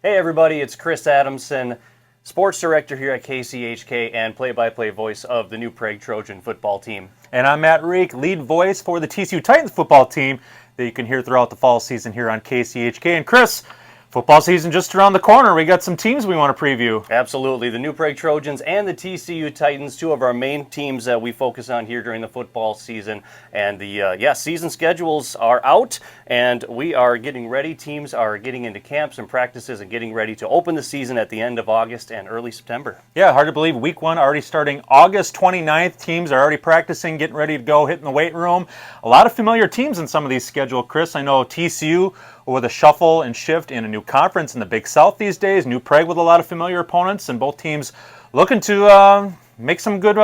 Hey everybody, it's Chris Adamson, sports director here at KCHK and play-by-play voice of the New Prague Trojan football team. And I'm Matt Reek, lead voice for the TCU Titans football team that you can hear throughout the fall season here on KCHK. And Chris, football season just around the corner. We got some teams we want to preview. Absolutely. The New Prague Trojans and the TCU Titans, two of our main teams that we focus on here during the football season. And the season schedules are out, and we are getting ready. Teams are getting into camps and practices and getting ready to open the season at the end of August and early September. Yeah, hard to believe. Week 1 already starting August 29th. Teams are already practicing, getting ready to go, hitting the weight room. A lot of familiar teams in some of these schedules, Chris. I know TCU with a shuffle and shift in a new conference in the Big South these days. New Prague with a lot of familiar opponents, and both teams looking to make some good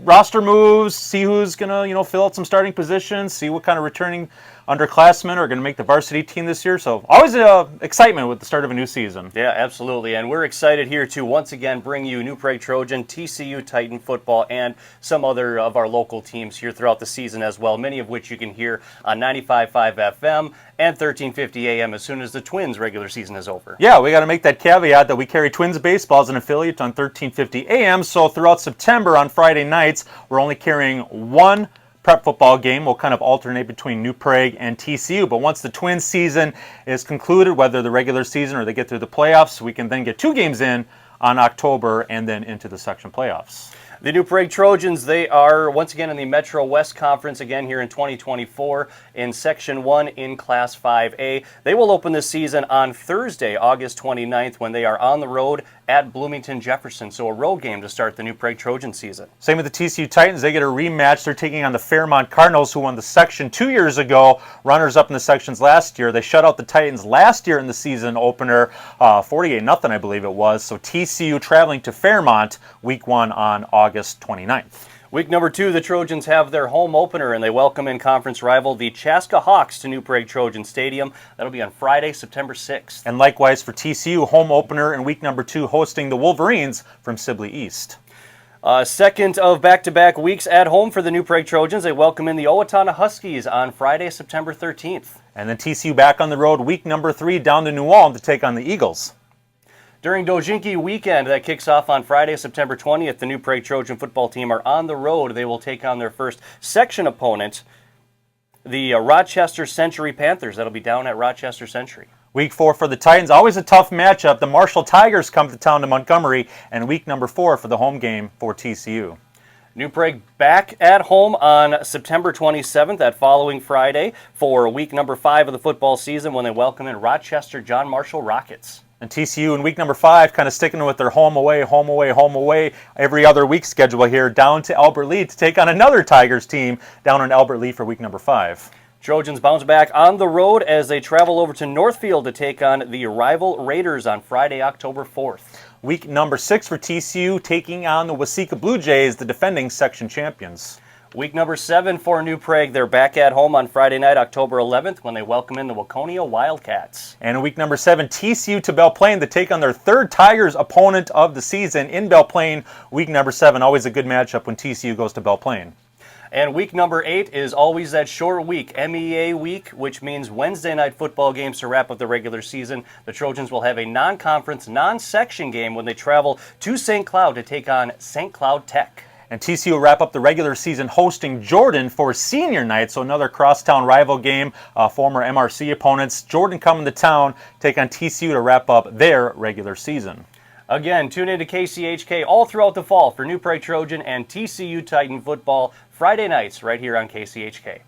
roster moves, see who's going to fill out some starting positions, see what kind of returning underclassmen are going to make the varsity team this year. So always excitement with the start of a new season. Yeah, absolutely. And we're excited here to once again bring you New Prague Trojan, TCU Titan football, and some other of our local teams here throughout the season as well, many of which you can hear on 95.5 FM and 1350 AM as soon as the Twins regular season is over. Yeah, we got to make that caveat that we carry Twins baseball as an affiliate on 1350 AM. So throughout September on Friday nights, we're only carrying one prep football game. Will kind of alternate between New Prague and TCU. But once the Twins season is concluded, whether the regular season or they get through the playoffs, we can then get 2 games in on October and then into the section playoffs. The New Prague Trojans, they are once again in the Metro West Conference again here in 2024 in Section 1 in Class 5A. They will open this season on Thursday, August 29th, when they are on the road at Bloomington Jefferson. So a road game to start the New Prague Trojan season. Same with the TCU Titans. They get a rematch. They're taking on the Fairmont Cardinals, who won the section 2 years ago, runners-up in the sections last year. They shut out the Titans last year in the season opener, 48-0, I believe it was. So TCU traveling to Fairmont week 1 on August 29th. Week number 2, the Trojans have their home opener, and they welcome in conference rival the Chaska Hawks to New Prague Trojan Stadium. That'll be on Friday, September 6th. And likewise for TCU, home opener in week number 2, hosting the Wolverines from Sibley East. Second of back-to-back weeks at home for the New Prague Trojans. They welcome in the Owatonna Huskies on Friday, September 13th. And then TCU back on the road week number 3 down to New Ulm to take on the Eagles. During Dojinki weekend that kicks off on Friday, September 20th, the New Prague Trojan football team are on the road. They will take on their first section opponent, the Rochester Century Panthers. That'll be down at Rochester Century. Week 4 for the Titans, always a tough matchup. The Marshall Tigers come to town to Montgomery, and week number 4 for the home game for TCU. New Prague back at home on September 27th, that following Friday, for week number 5 of the football season when they welcome in Rochester John Marshall Rockets. And TCU in week number 5 kind of sticking with their home away every other week schedule here, down to Albert Lea to take on another Tigers team down in Albert Lea for week number 5. Trojans bounce back on the road as they travel over to Northfield to take on the rival Raiders on Friday, October 4th. Week number 6 for TCU, taking on the Waseca Blue Jays, the defending section champions. Week number 7 for New Prague. They're back at home on Friday night, October 11th, when they welcome in the Waconia Wildcats. And in week number 7, TCU to Belle Plaine to take on their third Tigers opponent of the season in Belle Plaine. Week number 7, always a good matchup when TCU goes to Belle Plaine. And week number 8 is always that short week, MEA week, which means Wednesday night football games to wrap up the regular season. The Trojans will have a non-conference, non-section game when they travel to St. Cloud to take on St. Cloud Tech. And TCU will wrap up the regular season hosting Jordan for senior night, so another crosstown rival game, former MRC opponents. Jordan coming to town, take on TCU to wrap up their regular season. Again, tune in to KCHK all throughout the fall for New Prague Trojan and TCU Titan football Friday nights right here on KCHK.